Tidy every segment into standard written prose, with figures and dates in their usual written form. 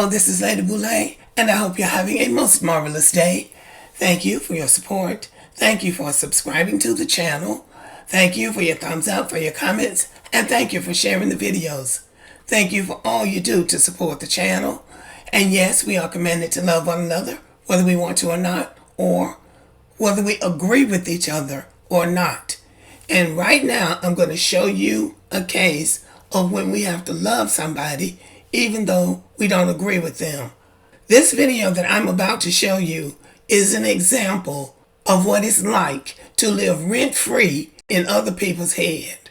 Hello, this is Lady Boulay, and I hope you're having a most marvelous day. Thank you for your support. Thank you for subscribing to the channel. Thank you for your thumbs up, for your comments, and thank you for sharing the videos. Thank you for all you do to support the channel. And yes, we are commanded to love one another, whether we want to or not, or whether we agree with each other or not. And right now, I'm going to show you a case of when we have to love somebody even though we don't agree with them. This video that I'm about to show you is an example of what it's like to live rent-free in other people's head.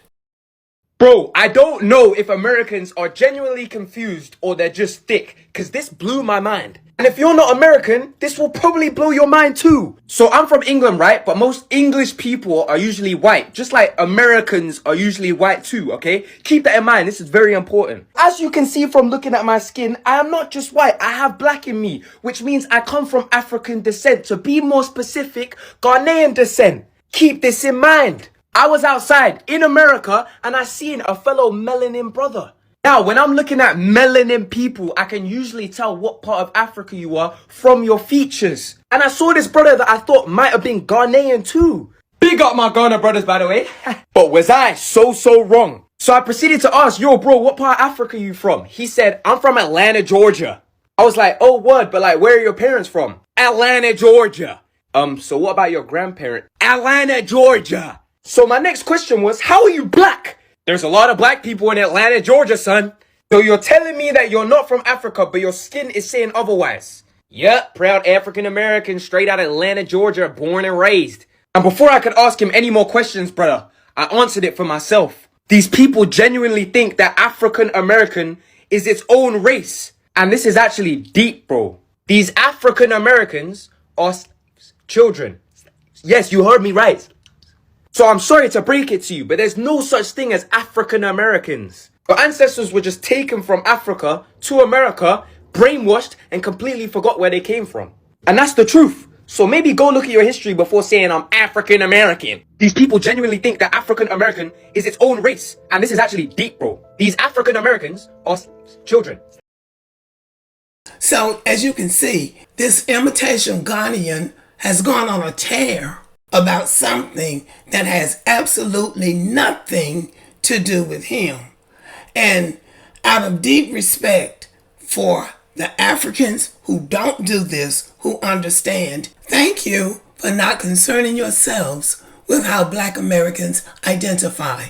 Bro, I don't know if Americans are genuinely confused or they're just thick, because this blew my mind. And if you're not American, this will probably blow your mind too. So I'm from England, right? But most English people are usually white, just like Americans are usually white too, okay? Keep that in mind, this is very important. As you can see from looking at my skin, I am not just white, I have black in me, which means I come from African descent. To be more specific, Ghanaian descent. Keep this in mind. I was outside in America and I seen a fellow melanin brother. Now, when I'm looking at melanin people, I can usually tell what part of Africa you are from your features. And I saw this brother that I thought might have been Ghanaian too. Big up my Ghana brothers, by the way. But was I so wrong? So I proceeded to ask, yo bro, what part of Africa are you from? He said, I'm from Atlanta, Georgia. I was like, oh word, but like, where are your parents from? Atlanta, Georgia. So what about your grandparent? Atlanta, Georgia. So my next question was, how are you black? There's a lot of black people in Atlanta, Georgia, son. So you're telling me that you're not from Africa, but your skin is saying otherwise? Yep, proud African American, straight out of Atlanta, Georgia, born and raised. And before I could ask him any more questions, brother, I answered it for myself. These people genuinely think that African American is its own race. And this is actually deep, bro. These African Americans are children. Yes, you heard me right. So I'm sorry to break it to you, but there's no such thing as African Americans. Your ancestors were just taken from Africa to America, brainwashed, and completely forgot where they came from. And that's the truth. So maybe go look at your history before saying I'm African American. These people genuinely think that African American is its own race. And this is actually deep, bro. These African Americans are children. So, as you can see, this imitation Ghanian has gone on a tear about something that has absolutely nothing to do with him. And out of deep respect for the Africans who don't do this, who understand, thank you for not concerning yourselves with how Black Americans identify.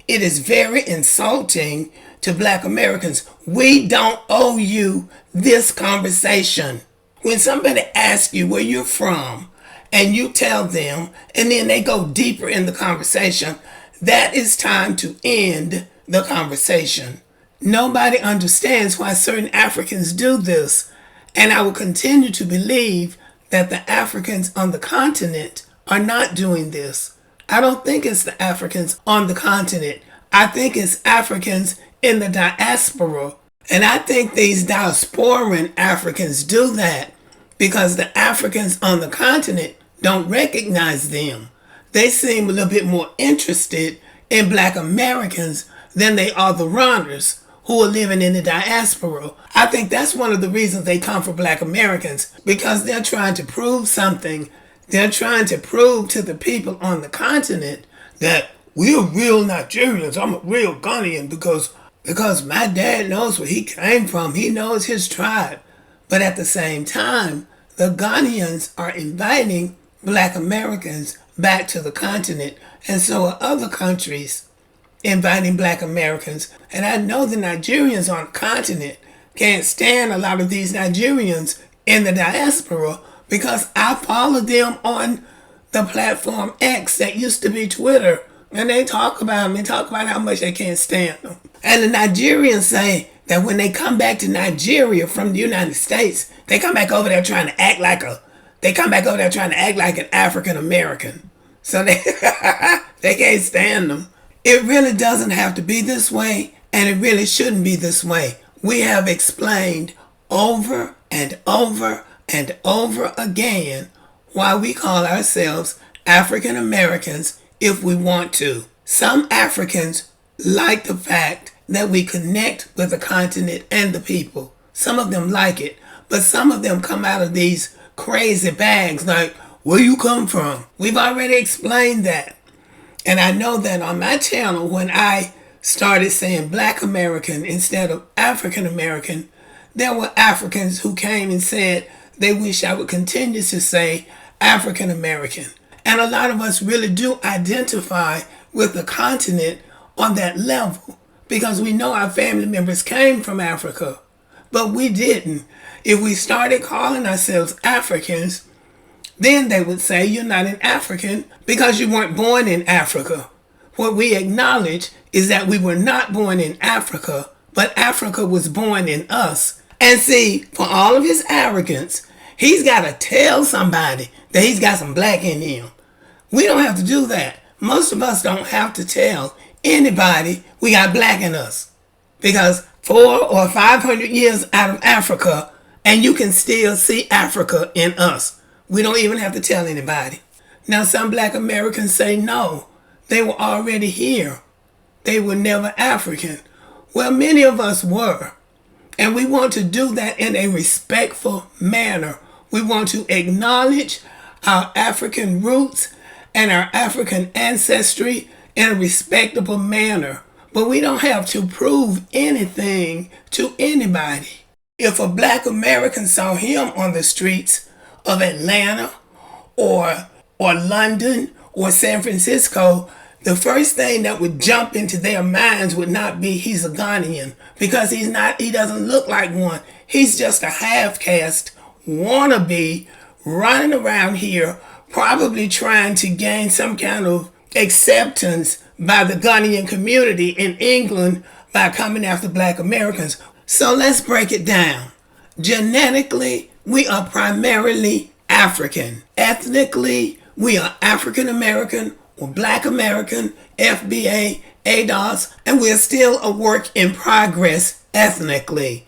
It is very insulting to Black Americans. We don't owe you this conversation. When somebody asks you where you're from, and you tell them, and then they go deeper in the conversation, that is time to end the conversation. Nobody understands why certain Africans do this, and I will continue to believe that the Africans on the continent are not doing this. I don't think it's the Africans on the continent. I think it's Africans in the diaspora, and I think these diasporan Africans do that because the Africans on the continent don't recognize them. They seem a little bit more interested in Black Americans than they are the runners who are living in the diaspora. I think that's one of the reasons they come for Black Americans, because they're trying to prove something. They're trying to prove to the people on the continent that we're real Nigerians. I'm a real Ghanian because my dad knows where he came from. He knows his tribe. But at the same time, the Ghanaians are inviting Black Americans back to the continent, and so are other countries inviting Black Americans. And I know the Nigerians on the continent can't stand a lot of these Nigerians in the diaspora because I follow them on the platform X that used to be Twitter, and they talk about them. They talk about how much they can't stand them. And the Nigerians say that when they come back to Nigeria from the United States, they come back over there trying to act like an African American. So they can't stand them. It really doesn't have to be this way, and it really shouldn't be this way. We have explained over and over and over again why we call ourselves African Americans if we want to. Some Africans like the fact that we connect with the continent and the people. Some of them like it, but some of them come out of these crazy bags like, where you come from? We've already explained that. And I know that on my channel, when I started saying Black American instead of African American, there were Africans who came and said they wish I would continue to say African American. And a lot of us really do identify with the continent on that level because we know our family members came from Africa, but we didn't. If we started calling ourselves Africans, then they would say you're not an African because you weren't born in Africa. What we acknowledge is that we were not born in Africa, but Africa was born in us. And see, for all of his arrogance, he's got to tell somebody that he's got some black in him. We don't have to do that. Most of us don't have to tell anybody we got black in us. Because 400 or 500 years out of Africa, and you can still see Africa in us. We don't even have to tell anybody. Now, some black Americans say no, they were already here. They were never African. Well, many of us were. And we want to do that in a respectful manner. We want to acknowledge our African roots and our African ancestry in a respectable manner. But we don't have to prove anything to anybody. If a black American saw him on the streets of Atlanta or London or San Francisco, the first thing that would jump into their minds would not be he's a Ghanian, because he doesn't look like one. He's just a half-caste wannabe running around here probably trying to gain some kind of acceptance by the Ghanian community in England by coming after black Americans. So let's break it down. Genetically, we are primarily African. Ethnically, we are African American or Black American, FBA, ADOS, and we're still a work in progress ethnically.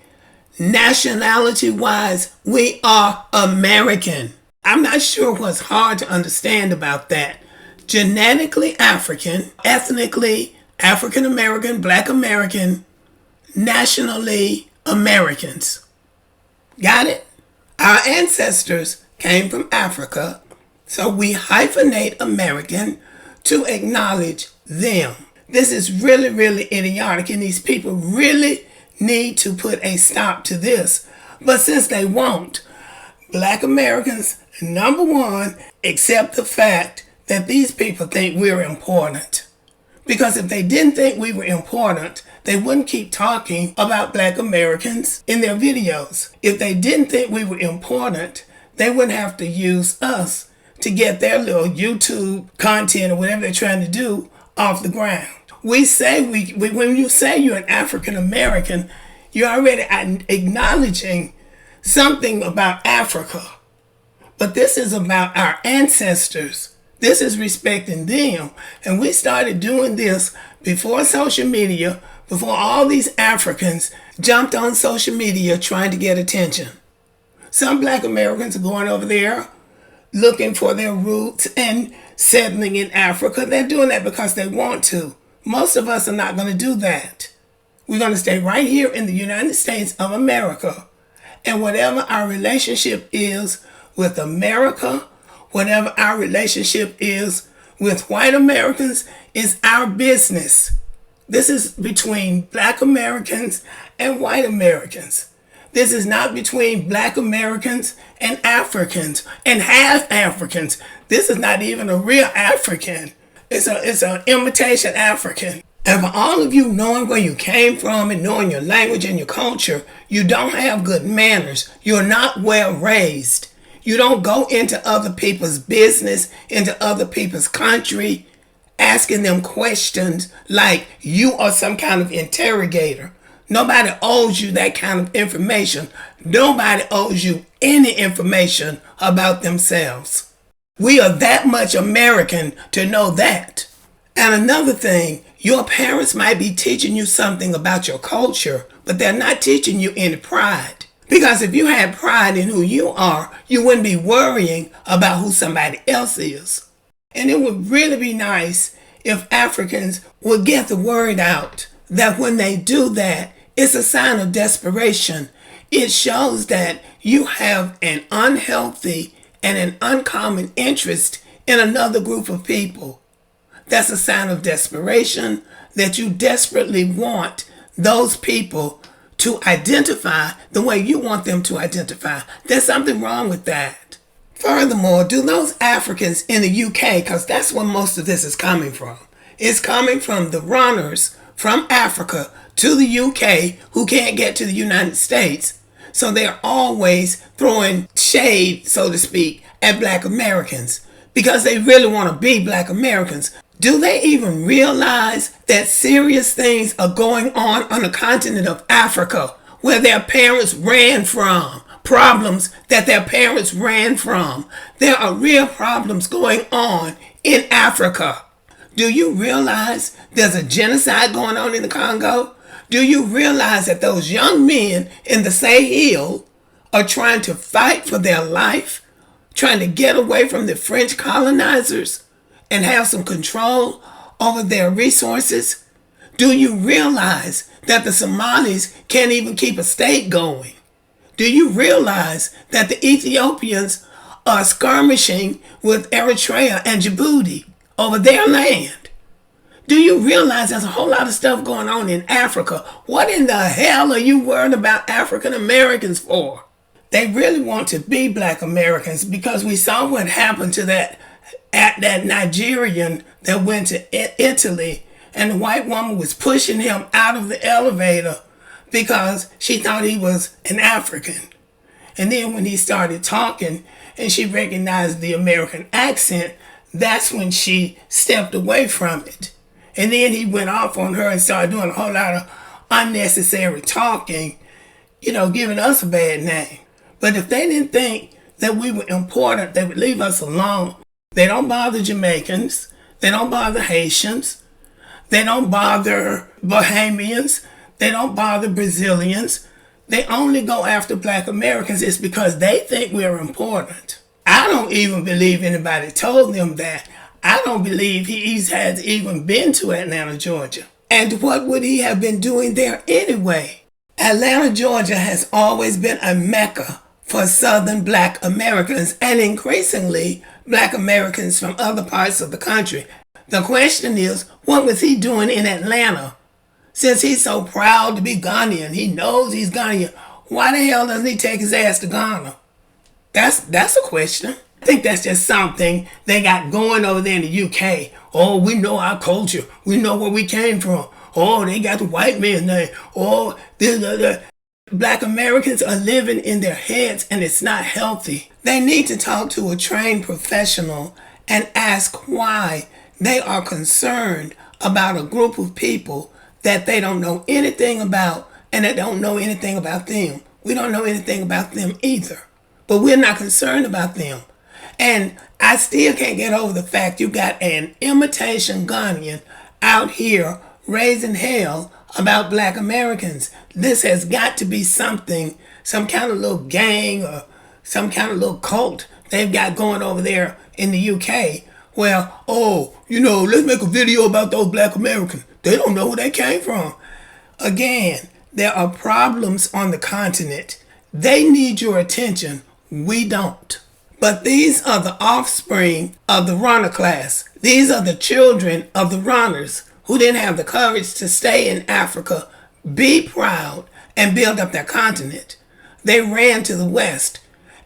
Nationality-wise, we are American. I'm not sure what's hard to understand about that. Genetically African, ethnically African American, Black American, nationally Americans. Got it? Our ancestors came from Africa, so we hyphenate American to acknowledge them. This is really, really idiotic, and these people really need to put a stop to this. But since they won't, Black Americans, number one, accept the fact that these people think we're important. Because if they didn't think we were important, they wouldn't keep talking about Black Americans in their videos. If they didn't think we were important, they wouldn't have to use us to get their little YouTube content or whatever they're trying to do off the ground. We say when you say you're an African American, you're already acknowledging something about Africa. But this is about our ancestors. This is respecting them. And we started doing this before social media, before all these Africans jumped on social media trying to get attention. Some Black Americans are going over there looking for their roots and settling in Africa. They're doing that because they want to. Most of us are not going to do that. We're going to stay right here in the United States of America. And whatever our relationship is with America, whatever our relationship is with white Americans, is our business. This is between Black Americans and white Americans. This is not between Black Americans and Africans and half Africans. This is not even a real African. It's an imitation African. And for all of you knowing where you came from and knowing your language and your culture, you don't have good manners. You're not well raised. You don't go into other people's business, into other people's country, asking them questions like you are some kind of interrogator. Nobody owes you that kind of information. Nobody owes you any information about themselves. We are that much American to know that. And another thing, your parents might be teaching you something about your culture, but they're not teaching you any pride. Because if you had pride in who you are, you wouldn't be worrying about who somebody else is. And it would really be nice if Africans would get the word out that when they do that, it's a sign of desperation. It shows that you have an unhealthy and an uncommon interest in another group of people. That's a sign of desperation, that you desperately want those people to identify the way you want them to identify. There's something wrong with that. Furthermore, do those Africans in the UK, because that's where most of this is coming from. It's coming from the runners from Africa to the UK who can't get to the United States. So they're always throwing shade, so to speak, at Black Americans because they really want to be Black Americans. Do they even realize that serious things are going on the continent of Africa where their parents ran from? Problems that their parents ran from. There are real problems going on in Africa. Do you realize there's a genocide going on in the Congo? Do you realize that those young men in the Sahel are trying to fight for their life, trying to get away from the French colonizers and have some control over their resources? Do you realize that the Somalis can't even keep a state going? Do you realize that the Ethiopians are skirmishing with Eritrea and Djibouti over their land? Do you realize there's a whole lot of stuff going on in Africa? What in the hell are you worried about African Americans for? They really want to be Black Americans because we saw what happened to that Nigerian that went to Italy, and the white woman was pushing him out of the elevator because she thought he was an African. And then when he started talking and she recognized the American accent, that's when she stepped away from it. And then he went off on her and started doing a whole lot of unnecessary talking, giving us a bad name. But if they didn't think that we were important, they would leave us alone. They don't bother Jamaicans. They don't bother Haitians. They don't bother Bahamians. They don't bother Brazilians. They only go after Black Americans. It's because they think we're important. I don't even believe anybody told them that. I don't believe he has even been to Atlanta, Georgia. And what would he have been doing there anyway? Atlanta, Georgia has always been a mecca for Southern Black Americans and increasingly Black Americans from other parts of the country. The question is, what was he doing in Atlanta? Since he's so proud to be Ghanian, he knows he's Ghanian, why the hell doesn't he take his ass to Ghana? That's a question. I think that's just something they got going over there in the UK. Oh, we know our culture. We know where we came from. Oh, they got the white man's name. Oh, Black Americans are living in their heads and it's not healthy. They need to talk to a trained professional and ask why they are concerned about a group of people that they don't know anything about and that don't know anything about them. We don't know anything about them either. But we're not concerned about them. And I still can't get over the fact you got an imitation Ghanian out here raising hell about Black Americans. This has got to be something, some kind of little gang or some kind of little cult they've got going over there in the UK. Well, let's make a video about those Black Americans. They don't know where they came from. Again, there are problems on the continent. They need your attention. We don't. But these are the offspring of the runner class. These are the children of the runners who didn't have the courage to stay in Africa, be proud, and build up their continent. They ran to the West,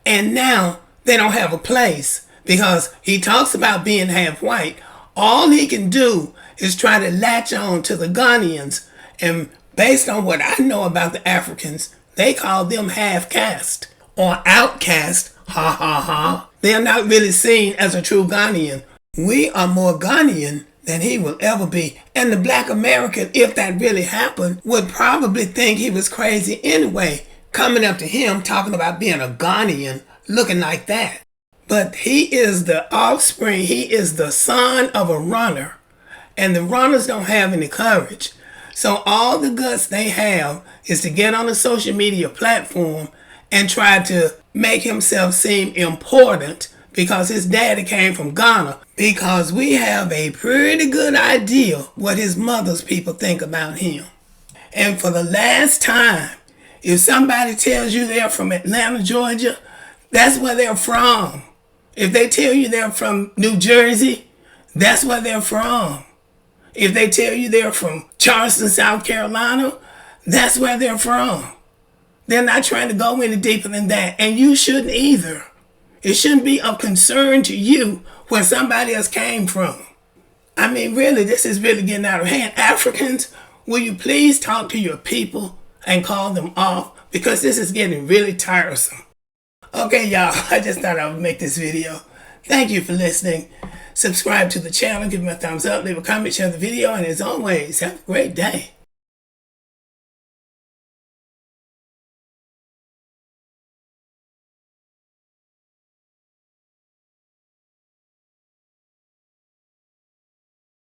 and now they don't have a place because he talks about being half white. All he can do is try to latch on to the Ghanaians, and based on what I know about the Africans, they call them half caste or outcast. Ha ha ha. They're not really seen as a true Ghanaian. We are more Ghanaian than he will ever be. And the Black American, if that really happened, would probably think he was crazy anyway, coming up to him talking about being a Ghanaian looking like that. But he is the offspring. He is the son of a runner. And the runners don't have any courage. So all the guts they have is to get on a social media platform and try to make himself seem important because his daddy came from Ghana. Because we have a pretty good idea what his mother's people think about him. And for the last time, If somebody tells you they're from Atlanta, Georgia, that's where they're from. If they tell you they're from New Jersey, that's where they're from. If they tell you they're from Charleston, South Carolina, that's where they're from. They're not trying to go any deeper than that. And you shouldn't either. It shouldn't be of concern to you where somebody else came from. I mean, really, this is really getting out of hand. Africans, will you please talk to your people and call them off? Because this is getting really tiresome. Okay, y'all, I just thought I would make this video. Thank you for listening. Subscribe to the channel, give me a thumbs up, leave a comment, share the video, and as always, have a great day.